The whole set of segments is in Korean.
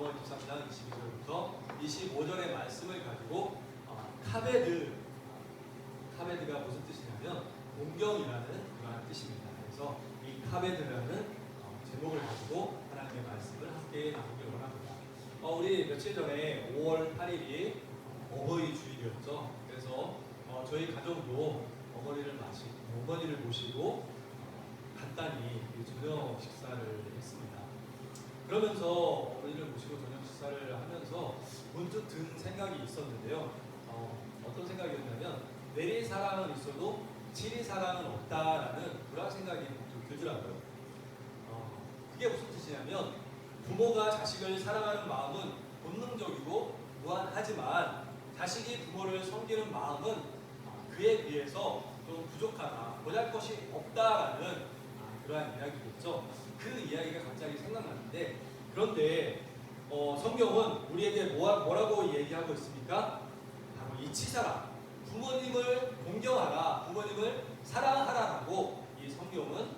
잠언 23장 22절부터 25절의 말씀을 가지고 카베드가 무슨 뜻이냐면 공경이라는 그러한 뜻입니다. 그래서 이 카베드라는 제목을 가지고 하나님의 말씀을 함께 나누기를 원합니다. 우리 며칠 전에 5월 8일이 어버이 주일이었죠. 그래서 저희 가정도 어머니를 모시고 간단히 저녁 식사를 했습니다. 그러면서 어머니를 모시고 저녁 식사를 하면서 문득 든 생각이 있었는데요. 어떤 생각이었냐면 내리 사랑은 있어도 지리 사랑은 없다라는 그런 생각이 좀 들더라고요. 그게 무슨 뜻이냐면 부모가 자식을 사랑하는 마음은 본능적이고 무한하지만 자식이 부모를 섬기는 마음은 그에 비해서 좀 부족하다, 보잘것이 없다라는 그러한 이야기겠죠. 그 이야기가 갑자기 생각나는데, 그런데 성경은 우리에게 뭐라고 얘기하고 있습니까? 바로 이 치사라, 부모님을 공경하라, 부모님을 사랑하라라고 이 성경은 오늘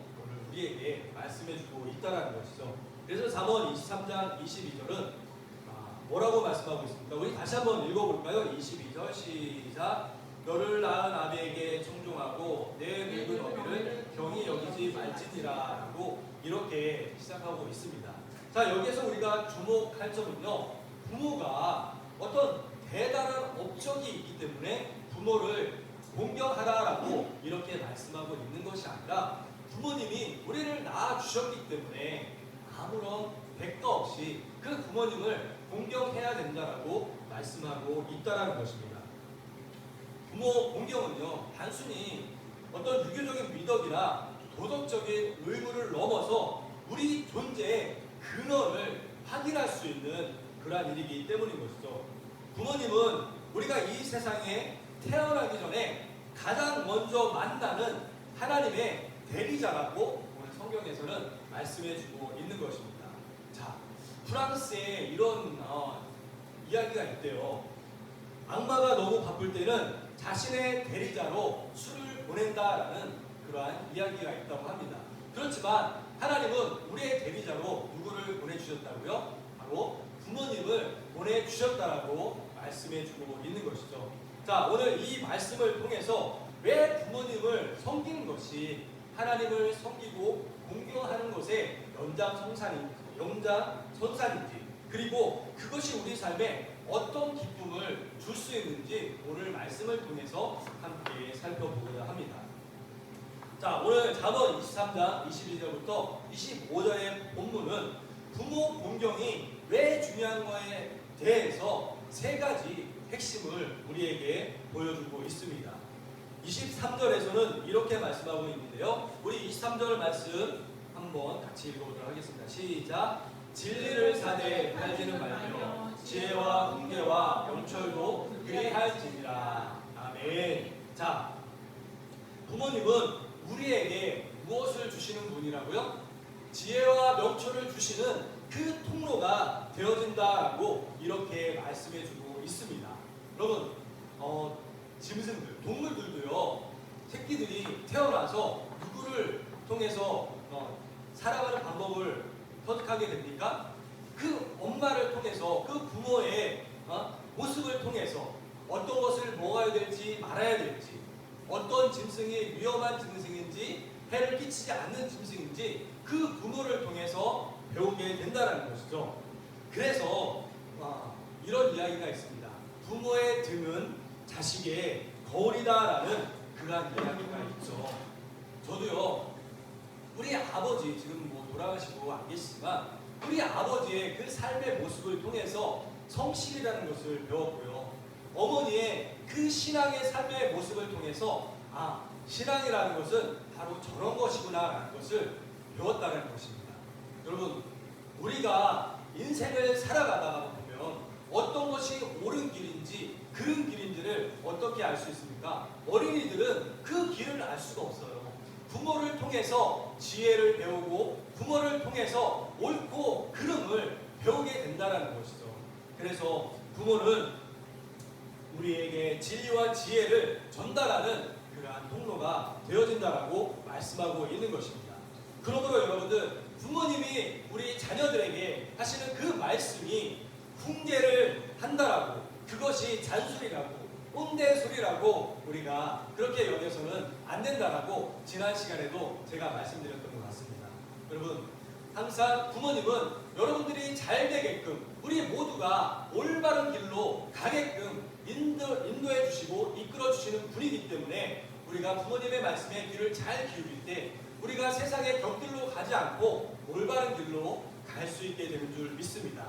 우리에게 말씀해주고 있다는 것이죠. 그래서 잠언 23장 22절은 뭐라고 말씀하고 있습니까? 우리 다시 한번 읽어볼까요? 22절 시작. 너를 낳은 아비에게 청종하고 내 늙은 어미를 경히 여기지 말지니라 라고 이렇게 시작하고 있습니다. 자, 여기에서 우리가 주목할 점은요, 부모가 어떤 대단한 업적이 있기 때문에 부모를 공경하라라고 이렇게 말씀하고 있는 것이 아니라 부모님이 우리를 낳아주셨기 때문에 아무런 대가 없이 그 부모님을 공경해야 된다라고 말씀하고 있다라는 것입니다. 부모 공경은요, 단순히 어떤 유교적인 미덕이나 도덕적인 의무를 넘어서 우리 존재의 근원을 확인할 수 있는 그러한 일이기 때문인 것이죠. 부모님은 우리가 이 세상에 태어나기 전에 가장 먼저 만나는 하나님의 대리자라고 오늘 성경에서는 말씀해주고 있는 것입니다. 자, 프랑스에 이런 이야기가 있대요. 악마가 너무 바쁠 때는 자신의 대리자로 술을 보낸다라는 그러한 이야기가 있다고 합니다. 그렇지만 하나님은 우리의 대리자로 누구를 보내주셨다고요? 바로 부모님을 보내주셨다라고 말씀해주고 있는 것이죠. 자, 오늘 이 말씀을 통해서 왜 부모님을 섬기는 것이 하나님을 섬기고 공경하는 것의 연장선상인지, 그리고 그것이 우리 삶에 어떤 기쁨을 줄 수 있는지 오늘 말씀을 통해서 함께 살펴보고자 합니다. 자, 오늘 잠언 23장 22절부터 25절의 본문은 부모 공경이 왜 중요한 거에 대해서 세 가지 핵심을 우리에게 보여주고 있습니다. 23절에서는 이렇게 말씀하고 있는데요. 우리 23절 말씀 한번 같이 읽어보도록 하겠습니다. 시작. 진리를 사되 팔지는 말며 지혜와 훈계와 명철도 그리할지니라. 아멘. 자, 부모님은 우리에게 무엇을 주시는 분이라고요? 지혜와 명철을 주시는 그 통로가 되어진다라고 이렇게 말씀해주고 있습니다. 여러분, 짐승들, 동물들도요, 새끼들이 태어나서 누구를 통해서 살아가는 방법을 터득하게 됩니까? 그 엄마를 통해서, 그 부모의 모습을 통해서 어떤 것을 먹어야 될지 말아야 될지, 어떤 짐승이 위험한 짐승인지 해를 끼치지 않는 짐승인지 그 부모를 통해서 배우게 된다는 것이죠. 그래서 이런 이야기가 있습니다. 부모의 등은 자식의 거울이다라는 그러한 이야기가 있죠. 저도요, 우리 아버지 지금 돌아가시고 안 계시지만 우리 아버지의 그 삶의 모습을 통해서 성실이라는 것을 배웠고요. 어머니의 그 신앙의 삶의 모습을 통해서 신앙이라는 것은 바로 저런 것이구나라는 것을 배웠다는 것입니다. 여러분, 우리가 인생을 살아가다가 보면 어떤 것이 옳은 길인지 그른 길인지를 어떻게 알 수 있습니까? 어린이들은 그 길을 알 수가 없어요. 부모를 통해서 지혜를 배우고 부모를 통해서 옳고 그름을 배우게 된다는 것이죠. 그래서 부모는 우리에게 진리와 지혜를 전달하는 그러한 통로가 되어진다라고 말씀하고 있는 것입니다. 그러므로 여러분들, 부모님이 우리 자녀들에게 하시는 그 말씀이 훈계를 한다라고, 그것이 잔소리라고, 꼰대소리라고 우리가 그렇게 여겨서는 안 된다라고 지난 시간에도 제가 말씀드렸던 것 같습니다. 여러분, 항상 부모님은 여러분들이 잘 되게끔, 우리 모두가 올바른 길로 가게끔 인도해 주시고 이끌어 주시는 분이기 때문에 우리가 부모님의 말씀에 귀를 잘 기울일 때 우리가 세상의 곁길로 가지 않고 올바른 길로 갈 수 있게 되는 줄 믿습니다.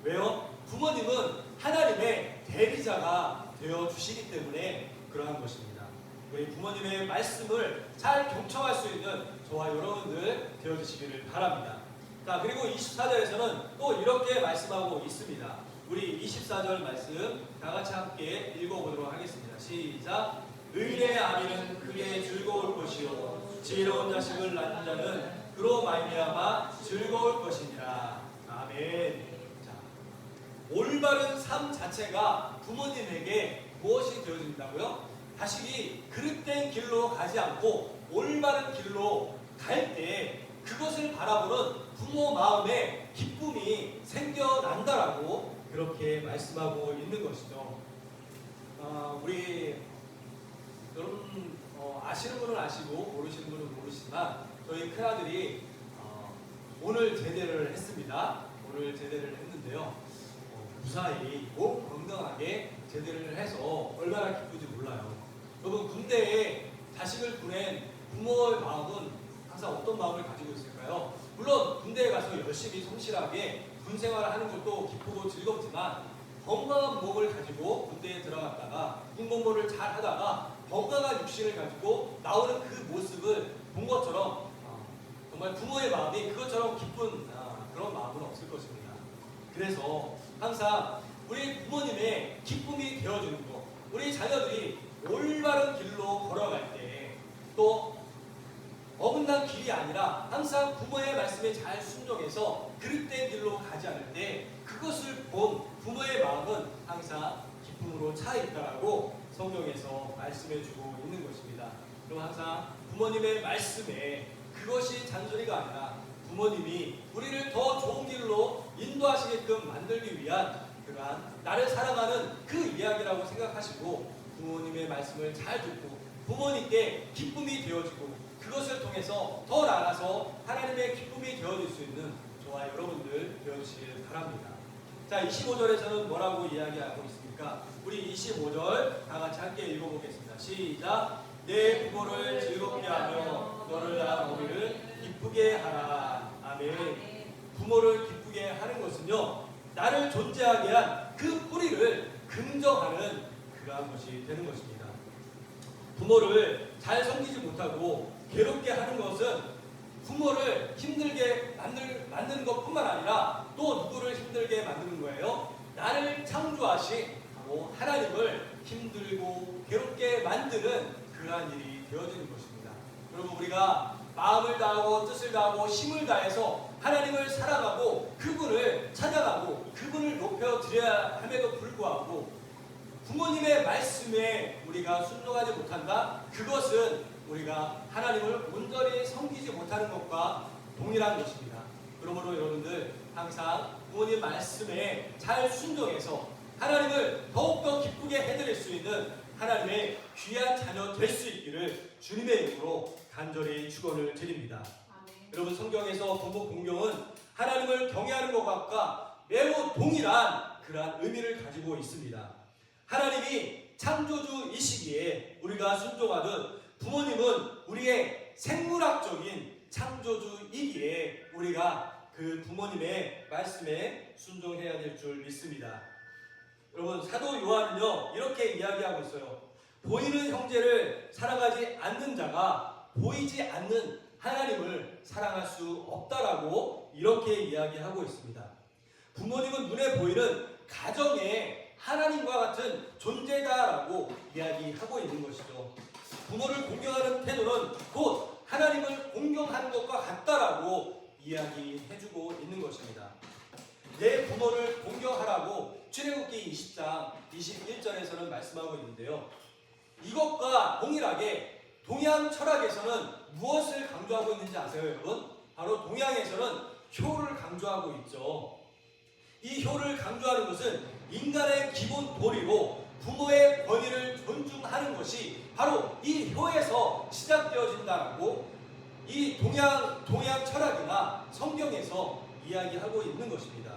왜요? 부모님은 하나님의 대리자가 되어 주시기 때문에 그러한 것입니다. 우리 부모님의 말씀을 잘 경청할 수 있는 저와 여러분들 되어 주시기를 바랍니다. 자, 그리고 24절에서는 또 이렇게 말씀하고 있습니다. 우리 24절 말씀 다 같이 함께 읽어보도록 하겠습니다. 시작. 의인의 아비는 그게 즐거울 것이요 지혜로운 자식을 낳는 자는 그로 말미암아 즐거울 것이니라. 아멘. 자, 올바른 삶 자체가 부모님에게 무엇이 되어진다고요? 자식이 그릇된 길로 가지 않고 올바른 길로 갈 때 그것을 바라보는 부모 마음에 기쁨이 생겨난다라고 그렇게 말씀하고 있는 것이죠. 우리 여러분 아시는 분은 아시고 모르시는 분은 모르시지만 저희 큰아들이 오늘 제대를 했습니다. 오늘 제대를 했는데요. 무사히 몸 건강하게 제대를 해서 얼마나 기쁜지 몰라요. 여러분, 군대에 자식을 보낸 부모의 마음은 항상 어떤 마음을 가지고 있을까요? 물론 군대에 가서 열심히 성실하게 군 생활을 하는 것도 기쁘고 즐겁지만 건강한 몸을 가지고 군대에 들어갔다가 군복무를 잘 하다가 건강한 육신을 가지고 나오는 그 모습을 본 것처럼 정말 부모의 마음이 그것처럼 기쁜 그런 마음은 없을 것입니다. 그래서 항상 우리 부모님의 기쁨이 되어주는 것, 우리 자녀들이 올바른 길로 걸어갈 때 또 어긋난 길이 아니라 항상 부모의 말씀에 잘 순종해서 그릇된 길로 가지 않을 때 그것을 본 부모의 마음은 항상 기쁨으로 차 있다라고 성경에서 말씀해주고 있는 것입니다. 그럼 항상 부모님의 말씀에 그것이 잔소리가 아니라 부모님이 우리를 더 좋은 길로 인도하시게끔 만들기 위한 그러한 나를 사랑하는 그 이야기라고 생각하시고 부모님의 말씀을 잘 듣고 부모님께 기쁨이 되어지고 그것을 통해서 더 나아가서 하나님의 기쁨이 되어질 수 있는 저와 여러분들 되어주시길 바랍니다. 자, 25절에서는 뭐라고 이야기하고 있습니까? 우리 25절 다 같이 함께 읽어보겠습니다. 시작. 내 부모를 즐겁게 하며 너를 낳은 어미를 기쁘게 하라. 아멘. 부모를 기쁘게 하는 것은요, 나를 존재하게 한 그 뿌리를 긍정하는 그러한 것이 되는 것입니다. 부모를 잘 섬기지 못하고 괴롭게 하는 것은 부모를 힘들게 만드는 것뿐만 아니라 또 누구를 힘들게 만드는 거예요? 나를 창조하신 하나님을 힘들고 괴롭게 만드는 그러한 일이 되어지는 것입니다. 여러분, 우리가 마음을 다하고 뜻을 다하고 힘을 다해서 하나님을 사랑하고 그분을 찬양하고 그분을 높여드려야 함에도 불구하고 부모님의 말씀에 우리가 순종하지 못한다? 그것은 우리가 하나님을 온전히 섬기지 못하는 것과 동일한 것입니다. 그러므로 여러분들 항상 부모님 말씀에 잘 순종해서 하나님을 더욱더 기쁘게 해드릴 수 있는 하나님의 귀한 자녀 될 수 있기를 주님의 이름으로 간절히 축원을 드립니다. 아멘. 여러분, 성경에서 부모 공경은 하나님을 경외하는 것과 매우 동일한 그러한 의미를 가지고 있습니다. 하나님이 창조주이시기에 우리가 순종하듯 부모님은 우리의 생물학적인 창조주이기에 우리가 그 부모님의 말씀에 순종해야 될 줄 믿습니다. 여러분, 사도 요한은요 이렇게 이야기하고 있어요. 보이는 형제를 사랑하지 않는 자가 보이지 않는 하나님을 사랑할 수 없다라고 이렇게 이야기하고 있습니다. 부모님은 눈에 보이는 가정의 하나님과 같은 존재다라고 이야기하고 있는 것이죠. 부모를 공경하는 태도는 곧 하나님을 공경하는 것과 같다라고 이야기해주고 있는 것입니다. 내 부모를 공경하라고 출애굽기 20장 21절에서는 말씀하고 있는데요. 이것과 동일하게 동양 철학에서는 무엇을 강조하고 있는지 아세요, 여러분? 바로 동양에서는 효를 강조하고 있죠. 이 효를 강조하는 것은 인간의 기본 도리로 부모의 권위를 존중하는 것이 바로 이 효에서 시작되어진다라고 이 동양 철학이나 성경에서 이야기하고 있는 것입니다.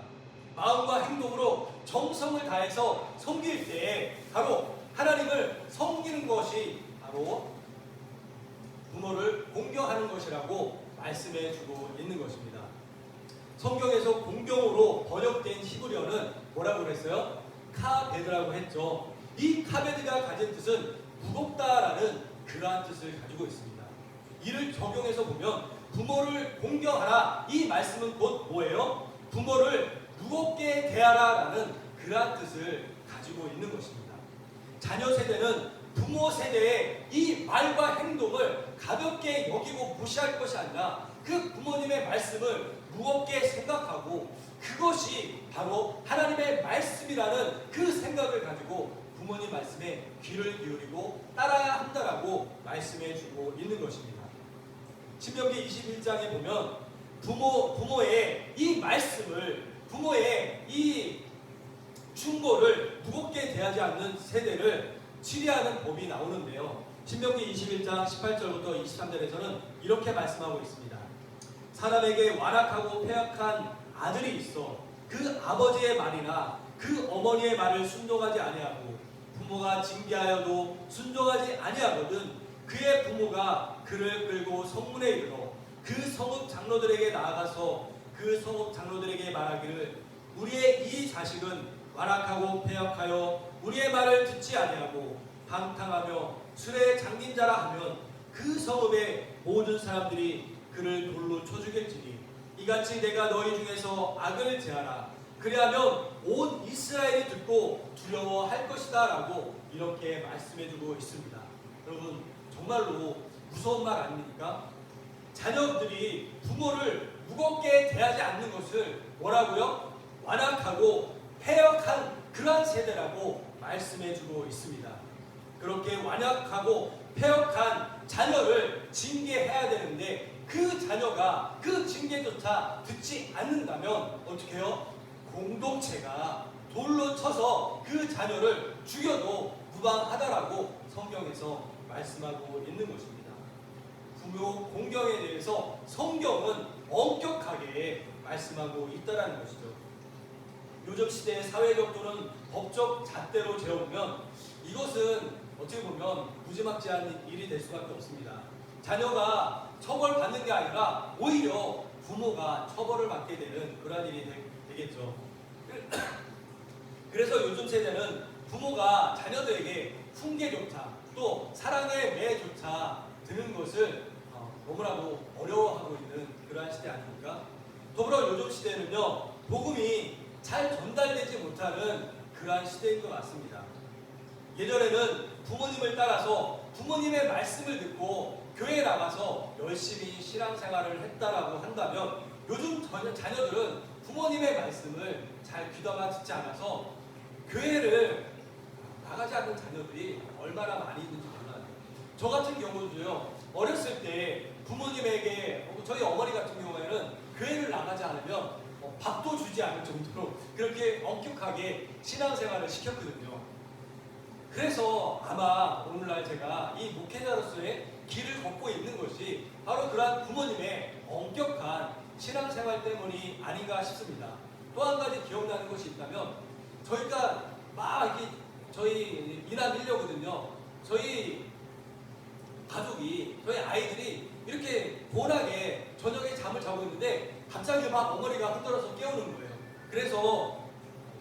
마음과 행동으로 정성을 다해서 섬길 때에 바로 하나님을 섬기는 것이 바로 부모를 공경하는 것이라고 말씀해 주고 있는 것입니다. 성경에서 공경으로 번역된 히브리어는 뭐라고 그랬어요? 카베드라고 했죠. 이 카베드가 가진 뜻은 무겁다라는 그러한 뜻을 가지고 있습니다. 이를 적용해서 보면 부모를 공경하라, 이 말씀은 곧 뭐예요? 부모를 무겁게 대하라라는 그러한 뜻을 가지고 있는 것입니다. 자녀 세대는 부모 세대의 이 말과 행동을 가볍게 여기고 무시할 것이 아니라 그 부모님의 말씀을 무겁게 생각하고 그것이 바로 하나님의 말씀이라는 그 생각을 가지고 부모님 말씀에 귀를 기울이고 따라야 한다라고 말씀해 주고 있는 것입니다. 신명기 21장에 보면 부모의 이 말씀을, 부모의 이 충고를 무겁게 대하지 않는 세대를 치리하는 법이 나오는데요. 신명기 21장 18절부터 23절에서는 이렇게 말씀하고 있습니다. 사람에게 완악하고 패역한 아들이 있어 그 아버지의 말이나 그 어머니의 말을 순종하지 아니하고 부모가 징계하여도 순종하지 아니하거든 그의 부모가 그를 끌고 성문에 이르러 그 성읍 장로들에게 나아가서 그 성읍 장로들에게 말하기를 우리의 이 자식은 완악하고 패역하여 우리의 말을 듣지 아니하고 방탕하며 술에 잠긴 자라 하면 그 성읍의 모든 사람들이 그를 돌로 쳐 죽일지니 이같이 내가 너희 중에서 악을 제하라 그리하면 온 이스라엘이 듣고 두려워할 것이다 라고 이렇게 말씀해주고 있습니다. 여러분 정말로 무서운 말 아닙니까? 자녀들이 부모를 무겁게 대하지 않는 것을 뭐라고요? 완악하고 패역한 그러한 세대라고 말씀해주고 있습니다. 그렇게 완악하고 패역한 자녀를 징계해야 되는데 그 자녀가 그 징계조차 듣지 않는다면 어떻게 해요? 공동체가 돌로 쳐서 그 자녀를 죽여도 무방하다라고 성경에서 말씀하고 있는 것입니다. 부모 공경에 대해서 성경은 엄격하게 말씀하고 있다는 것이죠. 요즘 시대의 사회적 또는 법적 잣대로 재어보면 이것은 어떻게 보면 무지막지한 일이 될 수밖에 없습니다. 자녀가 처벌받는 게 아니라 오히려 부모가 처벌을 받게 되는 그런 일이 되겠죠. 그래서 요즘 세대는 부모가 자녀들에게 훈계조차 또 사랑의 매조차 드는 것을 너무나도 어려워하고 있는 그러한 시대 아닙니까? 더불어 요즘 시대는요, 복음이 잘 전달되지 못하는 그러한 시대인 것 같습니다. 예전에는 부모님을 따라서 부모님의 말씀을 듣고 교회에 나가서 열심히 신앙생활을 했다라고 한다면 요즘 자녀들은 부모님의 말씀을 잘 귀담아 듣지 않아서 교회를 나가지 않는 자녀들이 얼마나 많이 있는지 몰라요. 저 같은 경우도요, 어렸을 때 부모님에게, 저희 어머니 같은 경우에는 교회를 나가지 않으면 밥도 주지 않을 정도로 그렇게 엄격하게 신앙생활을 시켰거든요. 그래서 아마 오늘날 제가 이 목회자로서의 길을 걷고 있는 것이 바로 그러한 부모님의 엄격한 신앙생활 때문이 아닌가 싶습니다. 또 한 가지 기억나는 것이 있다면 저희가 막 이렇게 저희 이남 일녀거든요. 저희 가족이, 저희 아이들이 이렇게 고운하게 저녁에 잠을 자고 있는데 갑자기 막 어머니가 흔들어서 깨우는 거예요. 그래서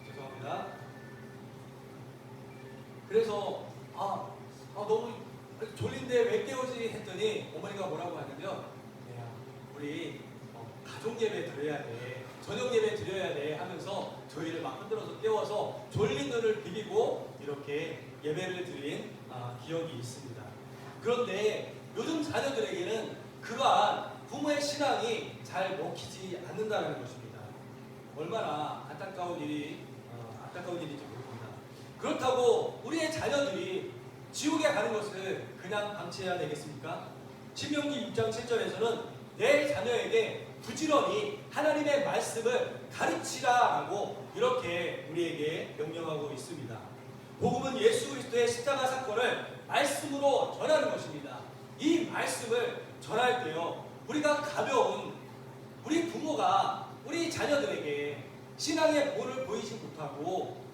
죄송합니다. 그래서 너무 졸린데 왜 깨우지 했더니 어머니가 뭐라고 하냐면 우리 가족 예배 드려야 돼, 저녁 예배 드려야 돼 하면서 저희를 막 흔들어서 깨워서 졸린 눈을 비비고 이렇게 예배를 드린 기억이 있습니다. 그런데 요즘 자녀들에게는 그러한 부모의 신앙이 잘 먹히지 않는다는 것입니다. 얼마나 안타까운 일인지 모릅니다. 그렇다고 우리의 자녀들이 지옥에 가는 것을 그냥 방치해야 되겠습니까? 신명기 6장 7절에서는 내 자녀에게 부지런히 하나님의 말씀을 가르치라라고 이렇게 우리에게 명령하고 있습니다. 복음은 예수 그리스도의 십자가 사건을 말씀으로 전하는 것입니다. 이 말씀을 전할 때요, 우리가 가벼운 우리 부모가 우리 자녀들에게 신앙의 본을 보이지 못하고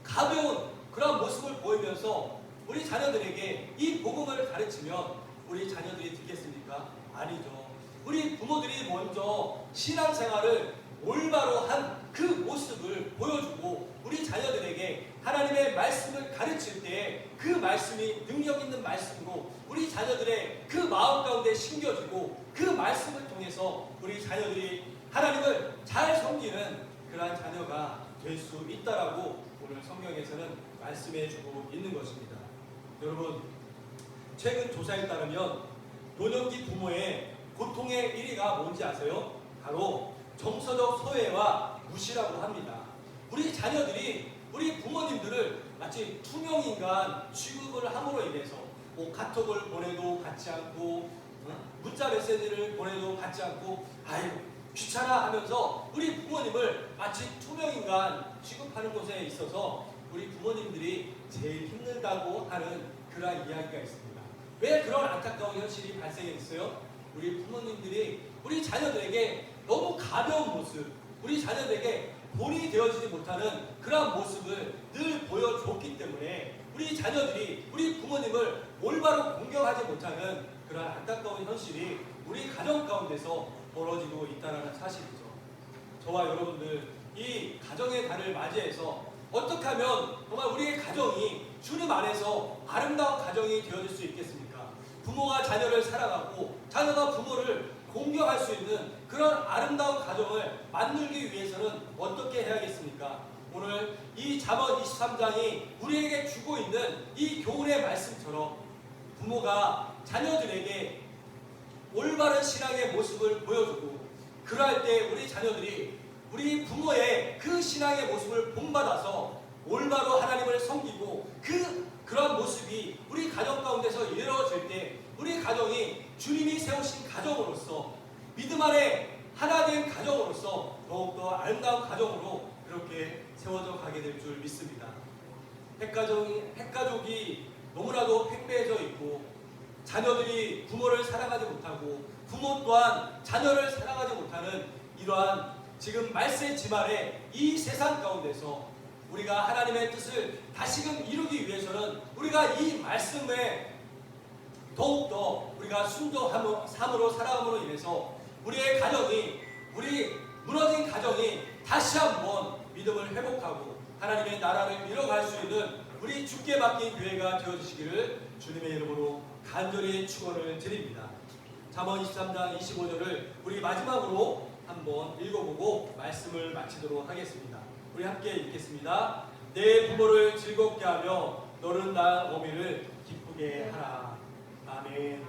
가벼운 그런 모습을 보이면서 우리 자녀들에게 이 복음을 가르치면 우리 자녀들이 듣겠습니까? 아니죠. 우리 부모들이 먼저 신앙생활을 올바로 한 그 모습을 보여주고 우리 자녀들에게 하나님의 말씀을 가르칠 때 그 말씀이 능력 있는 말씀으로 우리 자녀들의 그 마음 가운데 심겨지고 그 말씀을 통해서 우리 자녀들이 하나님을 잘 섬기는 그러한 자녀가 될 수 있다라고 오늘 성경에서는 말씀해주고 있는 것입니다. 여러분, 최근 조사에 따르면 노년기 부모의 고통의 1위가 뭔지 아세요? 바로 정서적 소외와 무시라고 합니다. 우리 자녀들이 우리 부모님들을 마치 투명인간 취급을 함으로 인해서 카톡을 보내도 받지 않고 문자 메시지를 보내도 받지 않고 아이고 귀찮아 하면서 우리 부모님을 마치 투명인간 취급하는 것에 있어서 우리 부모님들이 제일 힘들다고 하는 그러한 이야기가 있습니다. 왜 그런 안타까운 현실이 발생했어요? 우리 부모님들이 우리 자녀들에게 너무 가벼운 모습, 우리 자녀들에게 본이 되어지지 못하는 그러한 모습을 늘 보여줬기 때문에 우리 자녀들이 우리 부모님을 올바로 공경하지 못하는 그런 안타까운 현실이 우리 가정 가운데서 벌어지고 있다는 사실이죠. 저와 여러분들 이 가정의 달을 맞이해서 어떻게 하면 정말 우리의 가정이 주님 안에서 아름다운 가정이 되어질 수 있겠습니까? 부모가 자녀를 사랑하고 자녀가 부모를 공경할 수 있는 그런 아름다운 가정을 만들기 위해서는 어떻게 해야겠습니까? 오늘 이 잠언 23장이 우리에게 주고 있는 이 교훈의 말씀처럼 부모가 자녀들에게 올바른 신앙의 모습을 보여주고 그러할 때 우리 자녀들이 우리 부모의 그 신앙의 모습을 본받아서 올바로 하나님을 섬기고 그런 모습이 우리 가정 가운데서 이루어질 때 우리 가정이 주님이 세우신 가정으로서 믿음 안에 하나 된 가정으로서 더욱더 아름다운 가정으로 그렇게 세워져 가게 될 줄 믿습니다. 핵가족이 너무나도 팽배해져 있고 자녀들이 부모를 사랑하지 못하고 부모 또한 자녀를 사랑하지 못하는 이러한 지금 말세 지말의 이 세상 가운데서 우리가 하나님의 뜻을 다시금 이루기 위해서는 우리가 이 말씀에 더욱더 우리가 순종함으로 살아감으로 인해서 우리의 가정이 우리 무너진 가정이 다시 한번 믿음을 회복하고 하나님의 나라를 이뤄갈 수 있는 우리 주께 맡긴 교회가 되어주시기를 주님의 이름으로 간절히 축원을 드립니다. 잠언 23장 25절을 우리 마지막으로 한번 읽어보고 말씀을 마치도록 하겠습니다. 우리 함께 읽겠습니다. 내 부모를 즐겁게 하며 너는 나 어미를 기쁘게 하라. 아멘.